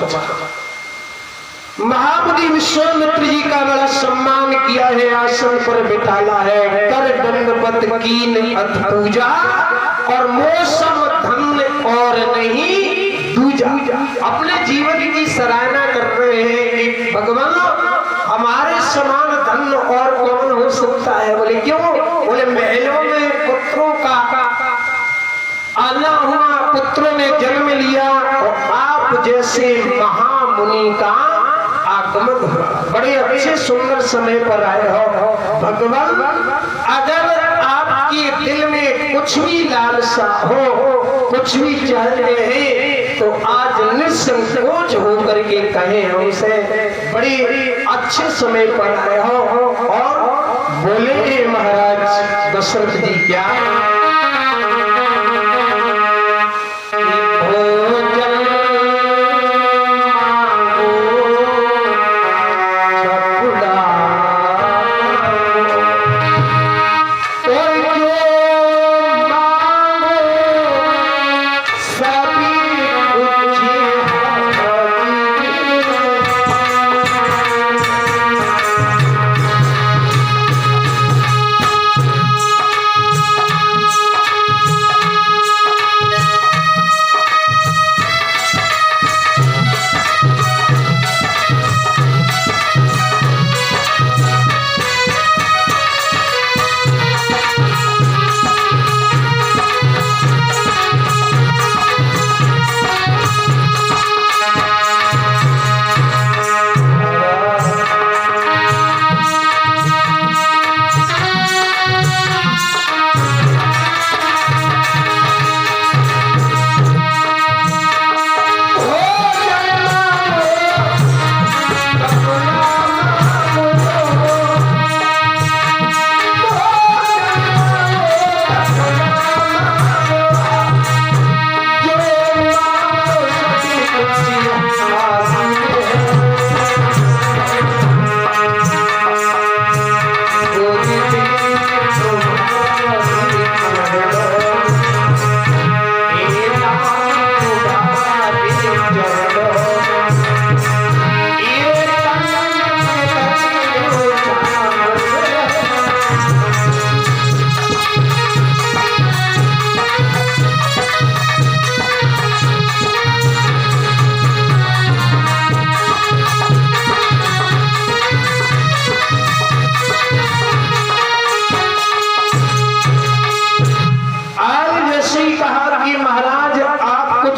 समाचार। महामुनि विश्वामित्र जी का बड़ा सम्मान किया है, आसन पर बिठाला है, कर दंडवत कीन अथ पूजा, और मौसम धन्य और नहीं दूजा। अपने जीवन की सराहना कर रहे हैं कि भगवान हमारे समान धन्य और कौन हो सकता है। बोले क्यों? बोले महलों में पुत्रों का आना हुआ, पुत्रों ने जन्म लिया, और आप जैसे महामुनि का आगमन हुआ। बड़े अच्छे सुंदर समय पर आए हो भगवान। अगर आपके दिल में कुछ भी लालसा हो, कुछ भी चाहते हैं, तो आज निसंकोच होकर के कहें हमसे। बड़े अच्छे समय पर आए हो। और बोले महाराज दशरथ जी क्या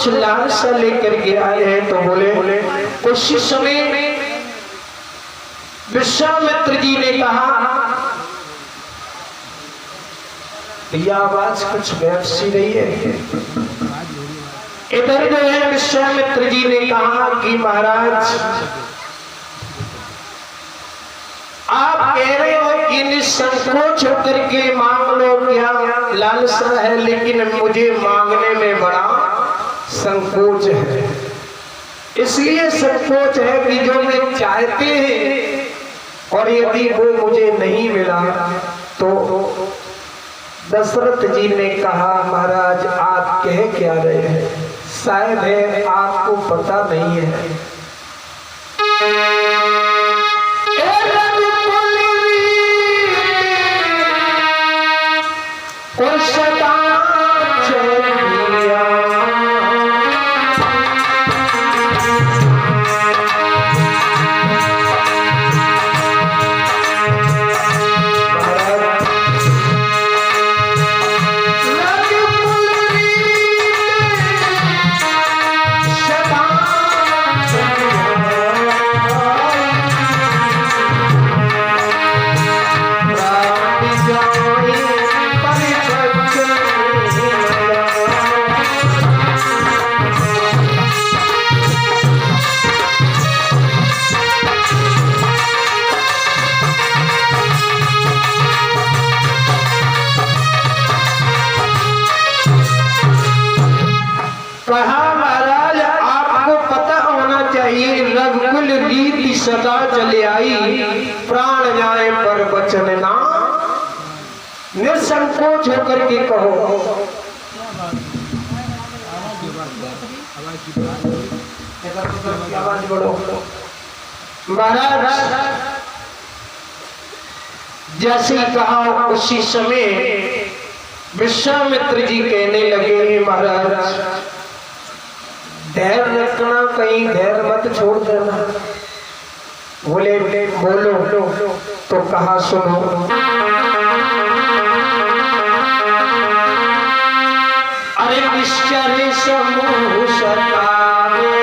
लालसा लेकर के आए हैं। तो बोले उसी समय विश्वामित्र जी ने कहा, यह आवाज कुछ वैसी रही है। इधर जो है विश्वामित्र जी ने कहा कि महाराज आप कह रहे हो कि निसंकोच होकर के मांग लो, क्या लालसा है, लेकिन मुझे मांगने में बड़ा संकोच है। इसलिए संकोच है कि जो मैं चाहते हैं और यदि वो मुझे नहीं मिला तो। दशरथ जी ने कहा महाराज आप कह क्या रहे हैं, शायद है आपको पता नहीं है। सदा चले आई, प्राण जाए पर वचन ना, निसंकोच होकर के कहो। आज बढ़ो। महाराज जैसे ही कहा उसी समय विश्वामित्र जी कहने लगे, महाराज धैर्य रखना, कहीं धैर्य मत छोड़ देना। बोले बोलो तो कहा सुनो। अरे निश्चर समूह सतावे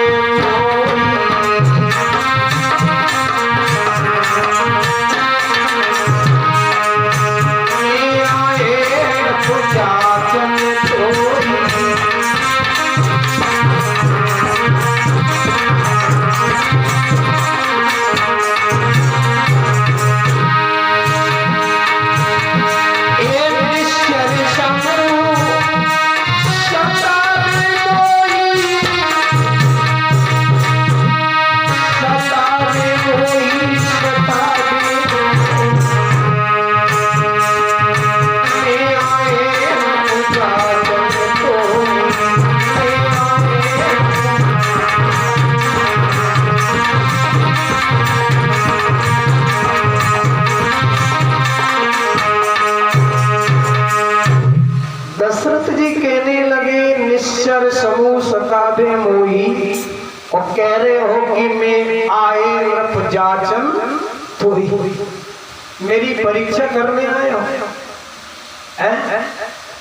समूह सतावे मोही, और कह रहे हो कि मैं आए नृप जाचन थोड़ी, मेरी परीक्षा करने आए हो?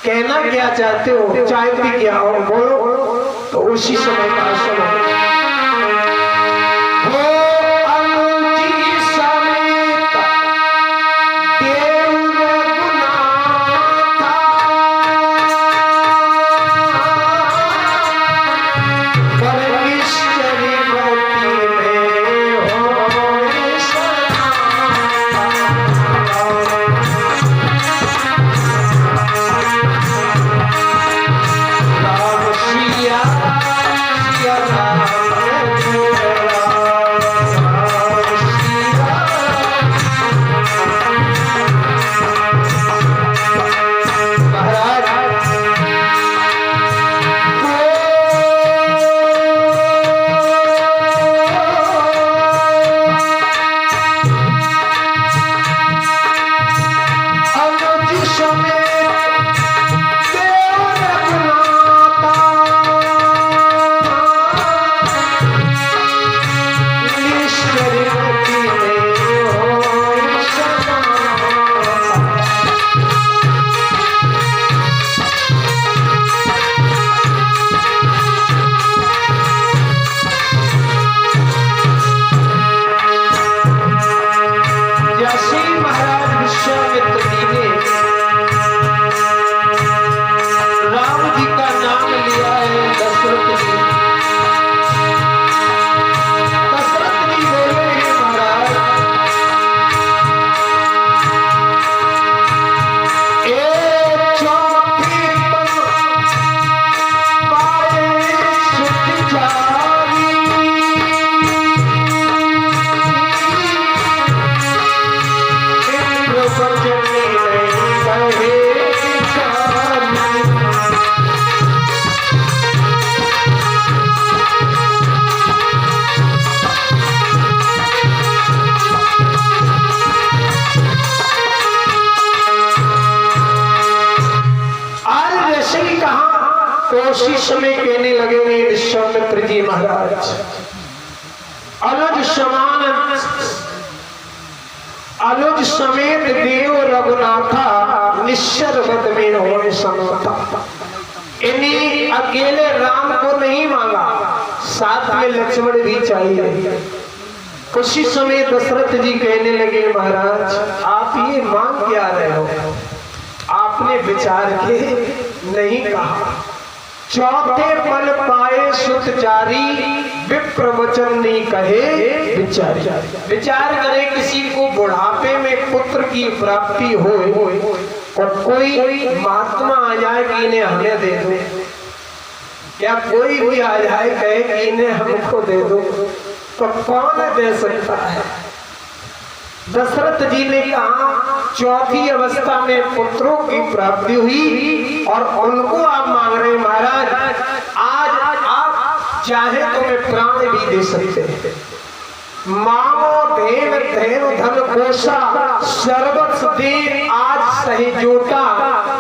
कहना क्या चाहते हो? चाय पी क्या हो? बोलो। तो उसी समय का सुनो। उसी समय कहने लगे विश्वामित्र जी महाराज, अनुज समेत देव रघुनाथा निश्चर वद में होने समता। इन्हीं अकेले राम को नहीं मांगा, साथ में लक्ष्मण भी चाहिए। उसी समय दशरथ जी कहने लगे, महाराज आप ये मांग क्या रहे हो? आपने विचार के नहीं कहा। चौथे पल पाए सुत चारी, विप्र वचन नहीं कहे विचारी। विचार करे किसी को बुढ़ापे में पुत्र की प्राप्ति हो और कोई महात्मा आ जाए कि इन्हें हमें दे दो, या कोई भी आ जाए कहे कि इन्हें हमको दे दो, तो कौन दे सकता है? दशरथ जी ने कहा चौथी अवस्था में पुत्रों की प्राप्ति हुई और उनको आप मांग रहे महाराज। आज आप चाहे तो मैं प्राण भी दे सकते हैं। मांगो धेन धेनु धन कोसा, सर्वस्व दे आज सहजोटा।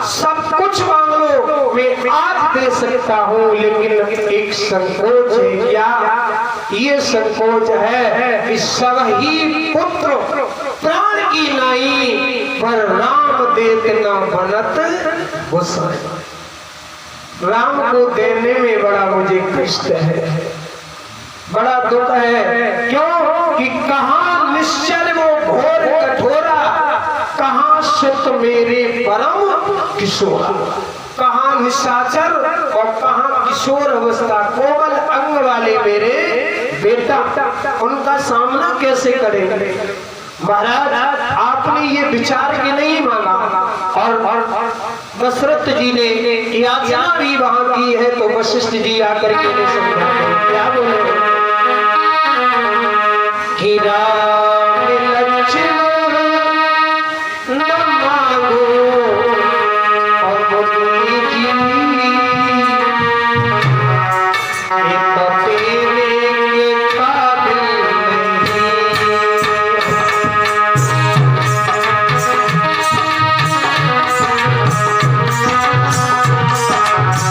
सब कुछ मांग लो मैं आज दे सकता हूँ, लेकिन एक संकोच है। क्या? ये संकोच है कि सब ही पुत्र प्राण की नाई, पर राम देत न बनत गोसाई। राम को देने में बड़ा मुझे कष्ट है, बड़ा दुख है। क्यों कि कहाँ निश्चल वो घोर कठोरा, कहाँ सुत मेरे परम किशोरा। कहाँ निशाचर और कहाँ किशोर अवस्था, कोमल अंग वाले मेरे बेटा, उनका सामना कैसे करेंगे? महाराज आपने ये विचार के नहीं मांगा, और दशरथ जी ने याचना भी वहां की है, तो वशिष्ठ जी आकर के समझाते हैं। क्या बोले? गिरा